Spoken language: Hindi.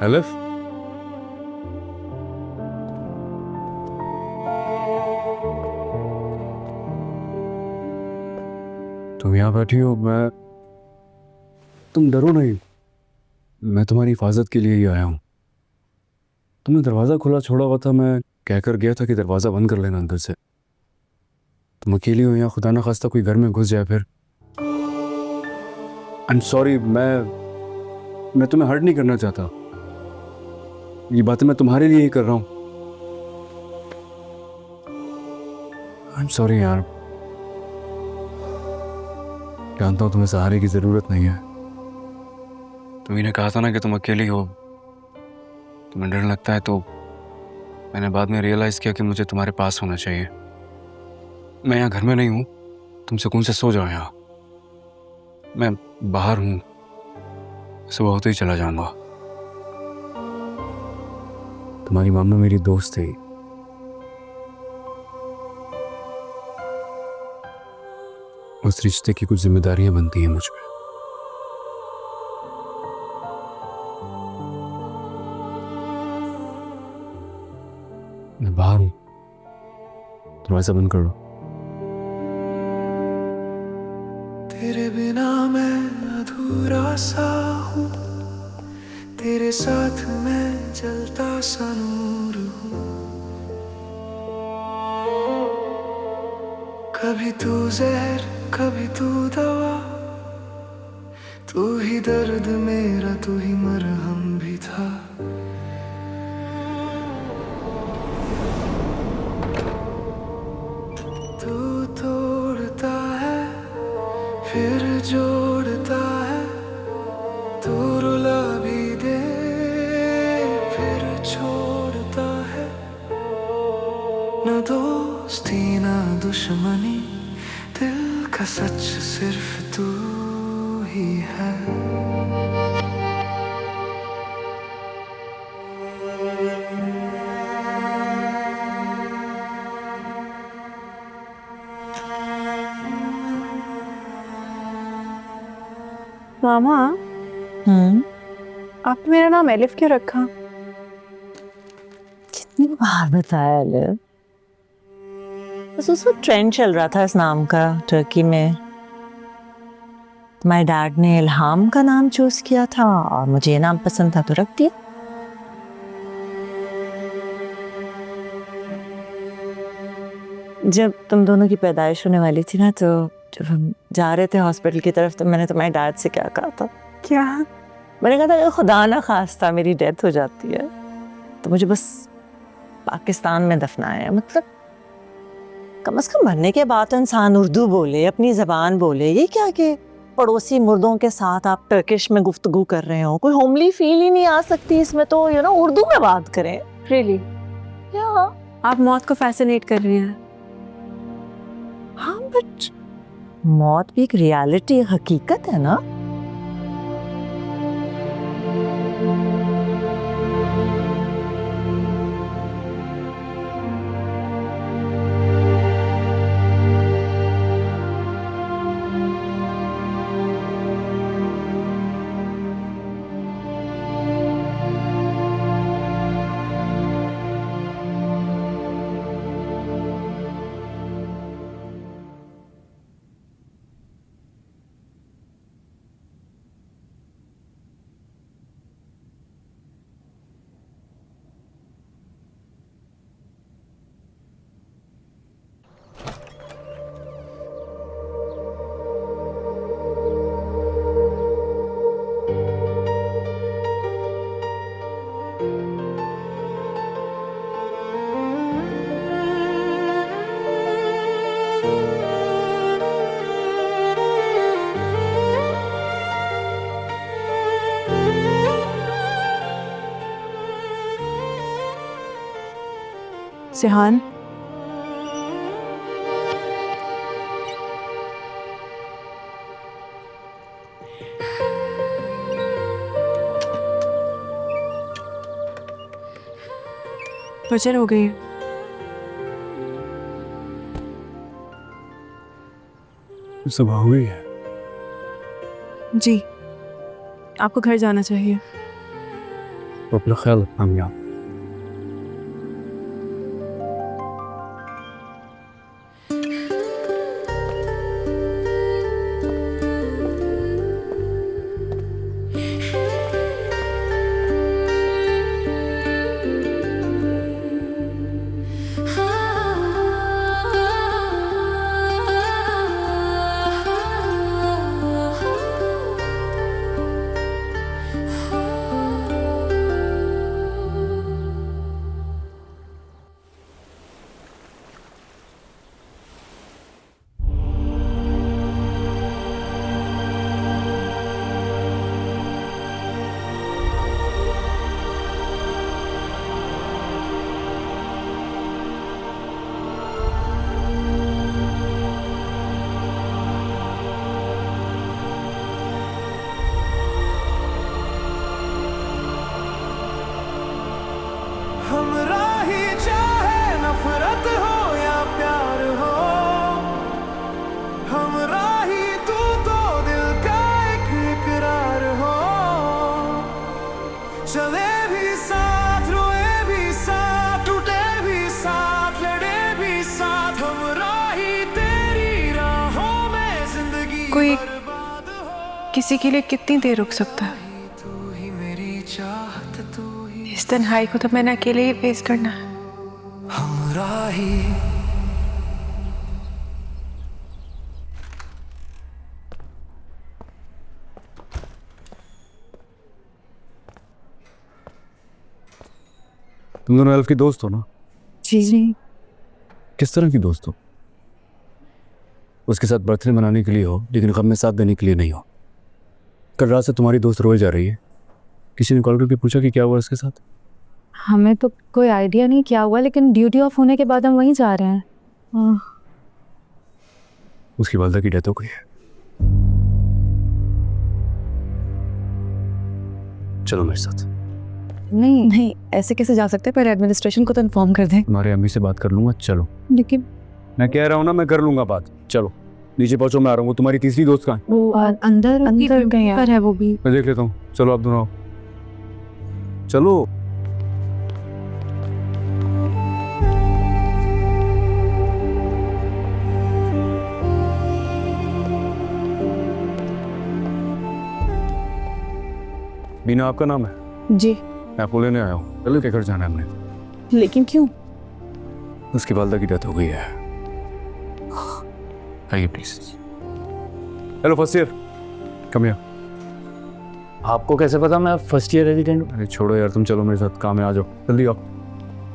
एलिफ, तुम यहाँ बैठी हो। तुम डरो नहीं, मैं तुम्हारी हिफाजत के लिए ही आया हूँ। तुमने दरवाज़ा खुला छोड़ा हुआ था, मैं कहकर गया था कि दरवाज़ा बंद कर लेना अंदर से। तुम अकेली हो यहाँ, खुदा ना खास्ता कोई घर में घुस जाए फिर। आई एम सॉरी, मैं तुम्हें हर्ट नहीं करना चाहता। ये बातें मैं तुम्हारे लिए ही कर रहा हूँ। आई एम सॉरी यार, जानता हूँ तुम्हें सहारे की ज़रूरत नहीं है। तुम्ही ने कहा था ना कि तुम अकेली हो, तुम्हें डर लगता है, तो मैंने बाद में रियलाइज़ किया कि मुझे तुम्हारे पास होना चाहिए। मैं यहाँ घर में नहीं हूँ, तुम सुकून से सो जाओ यहाँ। मैं बाहर हूँ, सुबह होते ही चला जाऊँगा। तुम्हारी मामा मेरी दोस्त थी। उस रिश्ते की कुछ जिम्मेदारियां बनती हैं मुझ पे। मैं बाहर हूँ, दरवाजा बंद कर लो। तेरे बिना मैं अधूरा सा हूँ, तेरे साथ मैं जलता सा नूर हूँ। कभी तू जहर कभी तू दवा, तू ही दर्द मेरा, तू ही मरहम भी था। तू तोड़ता है फिर जोड़ता है, तू रुला भी दे फिर छोड़ता है। न दोस्ती न दुश्मनी, दिल का सच सिर्फ तू ही है। मामा, आपने मेरा नाम एलिफ क्यों रखा? कितनी बार बताया एलिफ, बस उसको ट्रेंड चल रहा था इस नाम का टर्की में। तुम्हारे डैड ने इल्हाम का नाम चूज किया था और मुझे ये नाम पसंद था तो रख दिया। जब तुम दोनों की पैदाइश होने वाली थी ना, तो जब हम जा रहे थे हॉस्पिटल की तरफ, तो मैंने तुम्हारे डैड से क्या कहा था? क्या? मैंने कहा था कि खुदा ना खास्ता मेरी डेथ हो जाती है तो मुझे बस पाकिस्तान में दफनाया है। मतलब कम से कम मरने के बाद तो इंसान उर्दू बोले, अपनी जबान बोले। ये क्या कि पड़ोसी मुर्दों के साथ आप टर्किश में गुफ्तगू कर रहे हो? कोई होमली फील ही नहीं आ सकती इसमें तो, उर्दू में बात करें। रियली? क्या? आप मौत को फैसिनेट कर रही हैं? हाँ, बट मौत भी एक रियलिटी, हकीकत है ना। सिहान, फजर हो गई। सुबह हो गई है। जी, आपको घर जाना चाहिए। तो अपना ख्याल रखना मियाँ। हमरा ही चाहे नफरत हो या प्यार हो, हमरा ही तू तो दिल का एक इकरार हो। चले भी साथ, रोए भी साथ, टूटे भी साथ, लड़े भी साथ, हमरा ही तेरी राहों में जिंदगी कोई बर्बाद हो। किसी के लिए कितनी देर रुक सकता है? तू ही मेरी चाहत, तू ही इस तन्हाई को तो मैंने अकेले ही फेस करना है। हमरा ही। तुम दोनों एल्फ की दोस्त हो ना? जी जी। किस तरह की दोस्त हो? उसके साथ बर्थडे मनाने के लिए हो, लेकिन गम में साथ देने के लिए नहीं हो। कल रात से तुम्हारी दोस्त रोए जा रही है। किसी ने कॉल करके पूछा कि क्या हुआ उसके साथ? हमें तो कोई आइडिया नहीं क्या हुआ, लेकिन ड्यूटी ऑफ होने के बाद हम वहीं जा रहे हैं। उसकी वालदा की डेथ हो गई है। चलो मेरे साथ। नहीं नहीं, ऐसे कैसे जा सकते? पर एडमिनिस्ट्रेशन को तो इन्फॉर्म कर दें। तुम्हारे अम्मी से बात कर लूंगा। चलो, लेकिन मैं कह रहा हूँ ना, मैं कर लूंगा बात। चलो नीचे पहुंचो, मैं आ रहा हूँ। वो तुम्हारी तीसरी दोस्त कहाँ है? वो अंदर अंदर कहीं पर है वो भी। मैं देख लेता हूँ। चलो आप दोनों आओ। चलो। बीना आपका नाम है? जी। मैं आपको लेने आया हूँ। चलो के घर जाना है हमने। लेकिन क्यों? उसकी वालदा की डेथ हो गई है। आइए please. Hello first year, come here. आपको कैसे पता मैं फर्स्ट ईयर रेजिडेंट हूँ? अरे छोड़ो यार, तुम चलो मेरे साथ, काम है, आ जाओ जल्दी आओ।